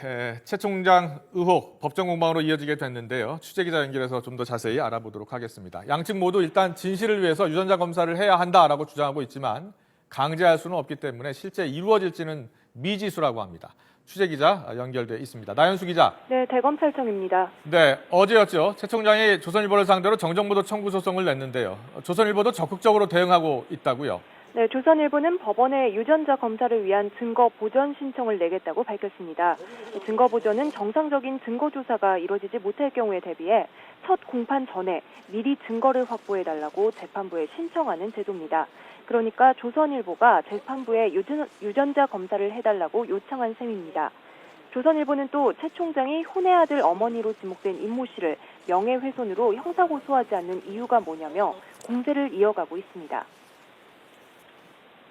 최 총장 의혹 법정 공방으로 이어지게 됐는데요. 취재기자 연결해서 좀 더 자세히 알아보도록 하겠습니다. 양측 모두 일단 진실을 위해서 유전자 검사를 해야 한다라고 주장하고 있지만 강제할 수는 없기 때문에 실제 이루어질지는 미지수라고 합니다. 취재기자 연결돼 있습니다. 나연수 기자. 네, 대검찰청입니다. 네, 어제였죠. 최 총장이 조선일보를 상대로 정정보도 청구 소송을 냈는데요. 조선일보도 적극적으로 대응하고 있다고요. 네, 조선일보는 법원에 유전자 검사를 위한 증거 보전 신청을 내겠다고 밝혔습니다. 증거 보전은 정상적인 증거 조사가 이루어지지 못할 경우에 대비해 첫 공판 전에 미리 증거를 확보해달라고 재판부에 신청하는 제도입니다. 그러니까 조선일보가 재판부에 유전자 검사를 해달라고 요청한 셈입니다. 조선일보는 또 최 총장이 혼의 아들 어머니로 지목된 임모 씨를 명예훼손으로 형사고소하지 않는 이유가 뭐냐며 공세를 이어가고 있습니다.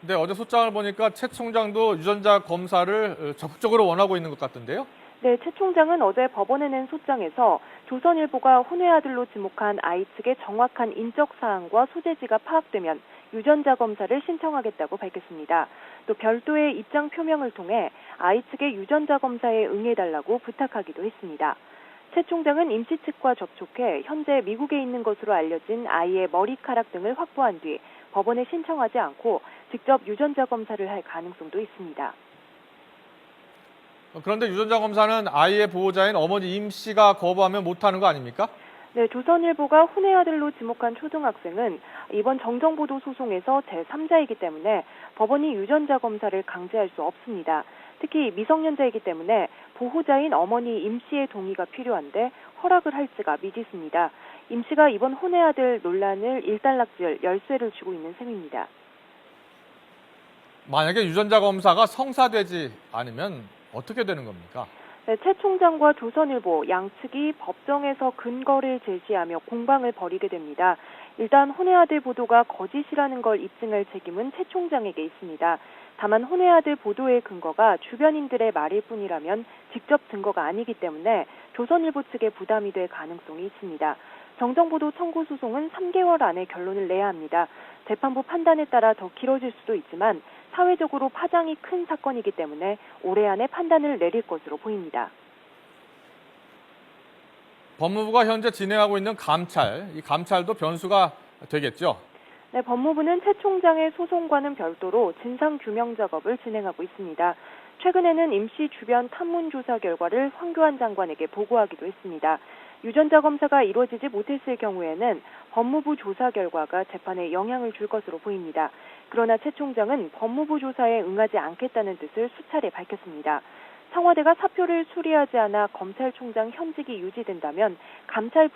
네, 어제 소장을 보니까 최 총장도 유전자 검사를 적극적으로 원하고 있는 것 같던데요. 네, 최 총장은 어제 법원에 낸 소장에서 조선일보가 혼외 아들로 지목한 아이 측의 정확한 인적 사항과 소재지가 파악되면 유전자 검사를 신청하겠다고 밝혔습니다. 또 별도의 입장 표명을 통해 아이 측의 유전자 검사에 응해달라고 부탁하기도 했습니다. 최 총장은 임 씨 측과 접촉해 현재 미국에 있는 것으로 알려진 아이의 머리카락 등을 확보한 뒤 법원에 신청하지 않고 직접 유전자 검사를 할 가능성도 있습니다. 그런데 유전자 검사는 아이의 보호자인 어머니 임 씨가 거부하면 못하는 거 아닙니까? 네, 조선일보가 혼외 아들로 지목한 초등학생은 이번 정정보도 소송에서 제3자이기 때문에 법원이 유전자 검사를 강제할 수 없습니다. 특히 미성년자이기 때문에 보호자인 어머니 임 씨의 동의가 필요한데 허락을 할지가 미지수입니다. 임 씨가 이번 혼외 아들 논란을 일단락지을 열쇠를 쥐고 있는 셈입니다. 만약에 유전자 검사가 성사되지 않으면 어떻게 되는 겁니까? 네, 최 총장과 조선일보 양측이 법정에서 근거를 제시하며 공방을 벌이게 됩니다. 일단 혼외 아들 보도가 거짓이라는 걸 입증할 책임은 최 총장에게 있습니다. 다만 혼외 아들 보도의 근거가 주변인들의 말일 뿐이라면 직접 증거가 아니기 때문에 조선일보 측에 부담이 될 가능성이 있습니다. 정정보도 청구 소송은 3개월 안에 결론을 내야 합니다. 재판부 판단에 따라 더 길어질 수도 있지만 사회적으로 파장이 큰 사건이기 때문에 올해 안에 판단을 내릴 것으로 보입니다. 법무부가 현재 진행하고 있는 감찰, 이 감찰도 변수가 되겠죠? 네, 법무부는 최 총장의 소송과는 별도로 진상규명 작업을 진행하고 있습니다. 최근에는 임 씨 주변 탐문 조사 결과를 황교안 장관에게 보고하기도 했습니다. 유전자 검사가 이루어지지 못했을 경우에는 법무부 조사 결과가 재판에 영향을 줄 것으로 보입니다. 그러나 최 총장은 법무부 조사에 응하지 않겠다는 뜻을 수차례 밝혔습니다. 청와대가 사표를 수리하지 않아 검찰총장 현직이 유지된다면 감찰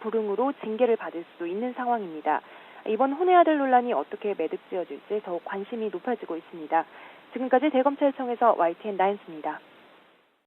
불응으로 징계를 받을 수도 있는 상황입니다. 이번 혼외 아들 논란이 어떻게 매듭지어질지 더욱 관심이 높아지고 있습니다. 지금까지 대검찰청에서 YTN 나연수입니다.